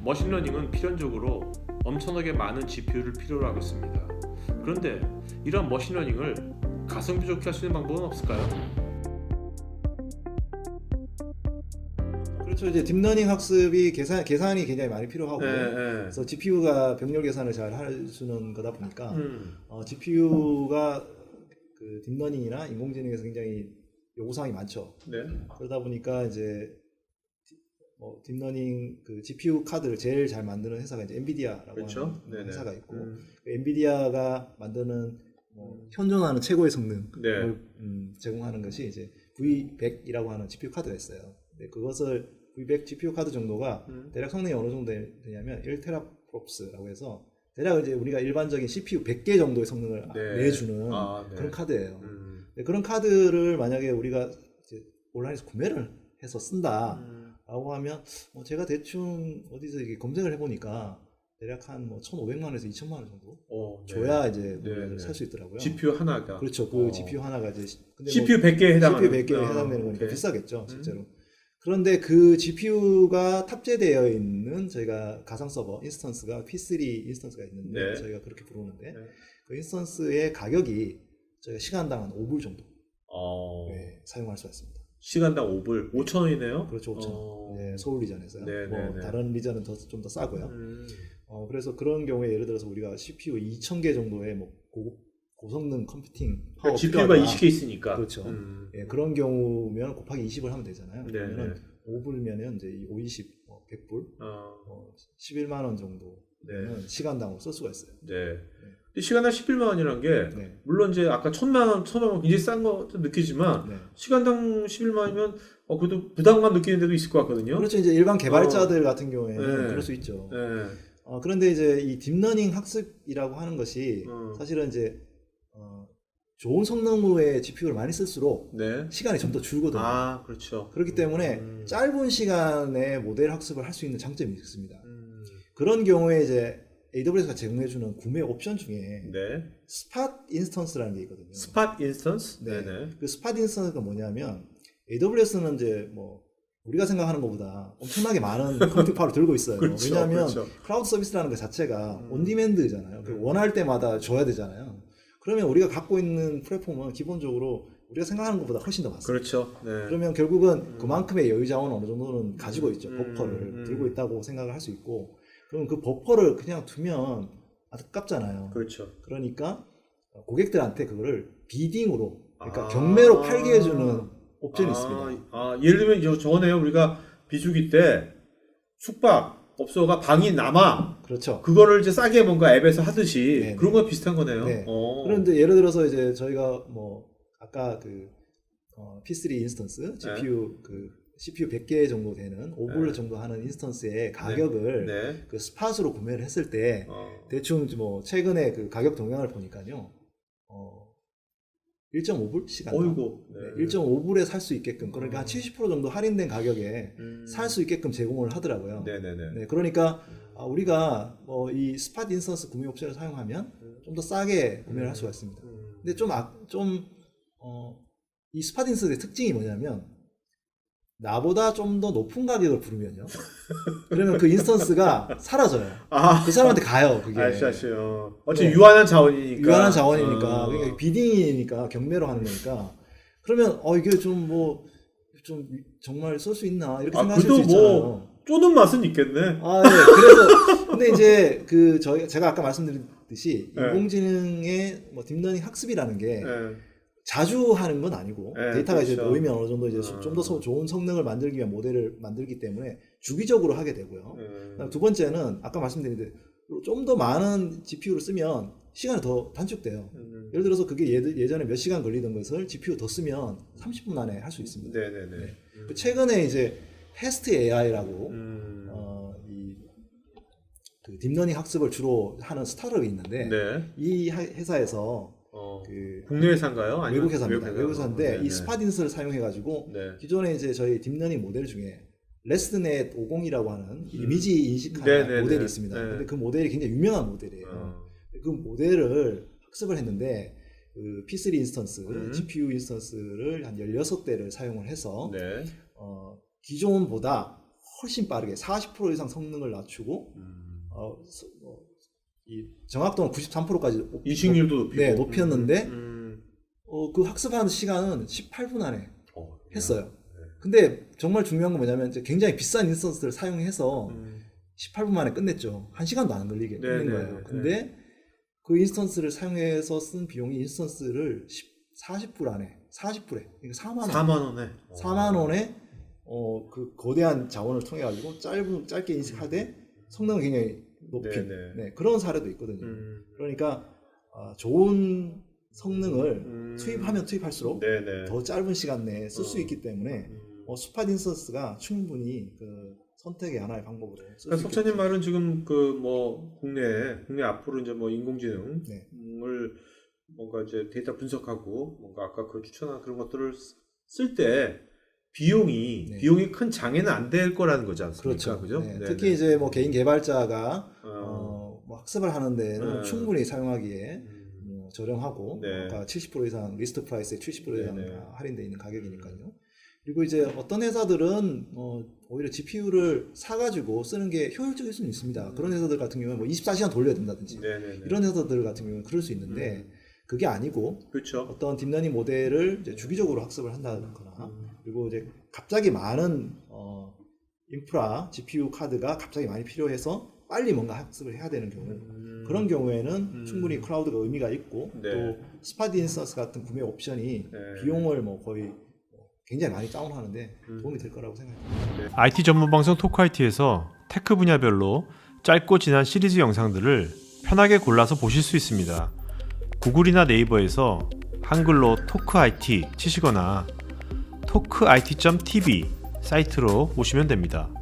머신러닝은 필연적으로 엄청나게 많은 GPU를 필요로 하고 있습니다. 그런데 이런 머신러닝을 가성비 좋게 할 수 있는 방법은 없을까요? 그렇죠. 이제 딥러닝 학습이 계산이 굉장히 많이 필요하고, 네. 그래서 GPU가 병렬 계산을 잘 해주는 거다 보니까 GPU가 그 딥러닝이나 인공지능에서 굉장히 요구사항이 많죠. 네. 그러다 보니까 이제 딥러닝 그 GPU 카드를 제일 잘 만드는 회사가 이제 엔비디아라고 그렇죠? 하는 네네. 회사가 있고, 그 엔비디아가 만드는 현존하는 최고의 성능을 제공하는 것이 이제 V100이라고 하는 GPU 카드가 있어요. 네, 그것을 V100 GPU 카드 정도가 대략 성능이 어느 정도 되냐면 1테라프롭스라고 해서 대략 이제 우리가 일반적인 CPU 100개 정도의 성능을 내주는 그런 카드예요. 네, 그런 카드를 만약에 우리가 이제 온라인에서 구매를 해서 쓴다라고 하면 제가 대충 어디서 이게 검색을 해보니까 대략 한 1,500만 원에서 2,000만 원 정도 줘야 이제 살 수 있더라고요. GPU 하나가. 그렇죠. 그 GPU 하나가 이제 근데 CPU 100개에 해당하는. CPU 100개에 해당되는 거니까 비싸겠죠, 실제로. 그런데 그 GPU가 탑재되어 있는 저희가 가상 서버 인스턴스가 P3 인스턴스가 있는데 저희가 그렇게 부르는데 그 인스턴스의 가격이 저희가 시간당 한 5불 정도 사용할 수가 있습니다. 시간당 5불, 5,000원이네요. 그렇죠, 5,000원. 네, 서울 리전에서요. 네. 다른 리전은 좀 더 싸고요. 그래서 그런 경우에 예를 들어서 우리가 CPU 2,000개 정도의 고성능 컴퓨팅 파워 GPU가 20개 있으니까. 그렇죠. 그런 경우면 곱하기 20을 하면 되잖아요. 그러면 5불면은 이제 5, 20, 100불, 11만 원 정도 시간당으로 쓸 수가 있어요. 근데 시간당 11만 원이라는 게 물론 이제 아까 1,000만 원, 1,000만 원 굉장히 싼 거 느끼지만 시간당 11만 원이면 그래도 부담감 느끼는 데도 있을 것 같거든요. 그렇죠. 이제 일반 개발자들 같은 경우에는 그럴 수 있죠. 그런데 이제 이 딥러닝 학습이라고 하는 것이 사실은 이제 좋은 성능의 GPU를 많이 쓸수록 시간이 좀 더 줄거든요. 그렇죠. 그렇기 때문에 짧은 시간에 모델 학습을 할 수 있는 장점이 있습니다. 그런 경우에 이제 AWS가 제공해주는 구매 옵션 중에 스팟 인스턴스라는 게 있거든요. 스팟 인스턴스? 그 스팟 인스턴스가 뭐냐면 AWS는 이제 우리가 생각하는 것보다 엄청나게 많은 컴퓨팅 파워를 들고 있어요. 그렇죠, 왜냐하면 그렇죠. 클라우드 서비스라는 것 자체가 온디맨드잖아요. 원할 때마다 줘야 되잖아요. 그러면 우리가 갖고 있는 플랫폼은 기본적으로 우리가 생각하는 것보다 훨씬 더 많습니다. 그렇죠. 그러면 결국은 그만큼의 여유 자원을 어느 정도는 가지고 있죠. 버퍼를 들고 있다고 생각을 할 수 있고, 그러면 그 버퍼를 그냥 두면 아깝잖아요. 그렇죠. 그러니까 고객들한테 그거를 비딩으로, 그러니까 경매로 팔게 해주는 옵션이 있습니다. 예를 들면 저번에요, 우리가 비수기 때 숙박업소가 방이 남아. 그렇죠. 그거를 이제 싸게 뭔가 앱에서 하듯이 그런 거 비슷한 거네요. 그런데 예를 들어서 이제 저희가 아까 그 P3 인스턴스 CPU 100개 정도 되는 5불 정도 하는 인스턴스의 가격을 그 스팟으로 구매를 했을 때 대충 최근에 그 가격 동향을 보니까요. 1.5불 시간당 1.5불에 살 수 있게끔, 그러니까 한 70% 정도 할인된 가격에 살 수 있게끔 제공을 하더라고요. 그러니까 우리가 이 스팟 인스턴스 구매 옵션을 사용하면 좀 더 싸게 구매를 할 수가 있습니다. 근데 이 스팟 인스턴스의 특징이 뭐냐면 나보다 좀 더 높은 가격을 부르면요. 그러면 그 인스턴스가 사라져요. 그 사람한테 가요, 그게. 아시죠. 어차피 유한한 자원이니까. 그러니까 비딩이니까 경매로 하는 거니까. 그러면 이게 좀 정말 쓸 수 있나 이렇게 생각하실 수 있잖아요. 쪼는 맛은 있겠네. 그래서 근데 이제 제가 아까 말씀드렸듯이 인공지능의 딥러닝 학습이라는 게 자주 하는 건 아니고 데이터가 이제 모이면 어느 정도 이제 좀 더 좋은 성능을 만들기 위한 모델을 만들기 때문에 주기적으로 하게 되고요. 두 번째는 아까 말씀드린 대로 좀 더 많은 GPU를 쓰면 시간이 더 단축돼요. 예를 들어서 그게 예전에 몇 시간 걸리던 것을 GPU 더 쓰면 30분 안에 할 수 있습니다. 최근에 이제 패스트 AI라고 그 딥러닝 학습을 주로 하는 스타트업이 있는데 이 회사에서 국내 회사인가요? 외국 회사입니다. 외국 회사인데 이 스팟 인스를 사용해가지고 기존에 이제 저희 딥러닝 모델 중에 레스트넷 50이라고 하는 이미지 인식하는 모델이 있습니다. 근데 그 모델이 굉장히 유명한 모델이에요. 그 모델을 학습을 했는데 그 P3 인스턴스, GPU 인스턴스를 한 16대를 사용을 해서 기존보다 훨씬 빠르게 40% 이상 성능을 낮추고 이 정확도는 93%까지 이식률도 높이고. 네, 높였는데 그 학습하는 시간은 18분 안에 했어요. 근데 정말 중요한 건 뭐냐면 이제 굉장히 비싼 인스턴스를 사용해서 18분 만에 끝냈죠. 1시간도 안 걸리게 끝낸 거예요. 근데 그 인스턴스를 사용해서 쓴 비용이 인스턴스를 40불 안에 40불에 그러니까 4만 원에 그 거대한 자원을 통해 가지고 짧게 인식하되 성능을 굉장히 높인 그런 사례도 있거든요. 그러니까 좋은 성능을 투입하면 투입할수록 더 짧은 시간 내에 쓸 수 있기 때문에 스팟 인스턴스가 충분히 그 선택의 하나의 방법으로 쓸 수 있겠죠. 석찬님 말은 지금 그 뭐 국내 앞으로 이제 뭐 인공지능을 뭔가 이제 데이터 분석하고 뭔가 아까 그 추천한 그런 것들을 쓸 때 비용이 큰 장애는 안 될 거라는 거지 않습니까? 그죠? 특히 이제 뭐 개인 개발자가 뭐 학습을 하는 데는 충분히 사용하기에 저렴하고 아까 70% 이상 리스트 프라이스에 70% 이상 할인되어 있는 가격이니까요. 그리고 이제 어떤 회사들은 오히려 GPU를 사가지고 쓰는 게 효율적일 수는 있습니다. 그런 회사들 같은 경우는 뭐 24시간 돌려야 된다든지 이런 회사들 같은 경우는 그럴 수 있는데 그게 아니고 어떤 딥러닝 모델을 이제 주기적으로 학습을 한다거나 그리고 이제 갑자기 많은 인프라 GPU 카드가 갑자기 많이 필요해서 빨리 뭔가 학습을 해야 되는 경우 그런 경우에는 충분히 클라우드가 의미가 있고 또 스팟 인스턴스 같은 구매 옵션이 비용을 뭐 거의 굉장히 많이 다운하는데 도움이 될 거라고 생각합니다. IT 전문 방송 토크IT에서 테크 분야별로 짧고 진한 시리즈 영상들을 편하게 골라서 보실 수 있습니다. 구글이나 네이버에서 한글로 토크IT 치시거나 토크IT.tv 사이트로 오시면 됩니다.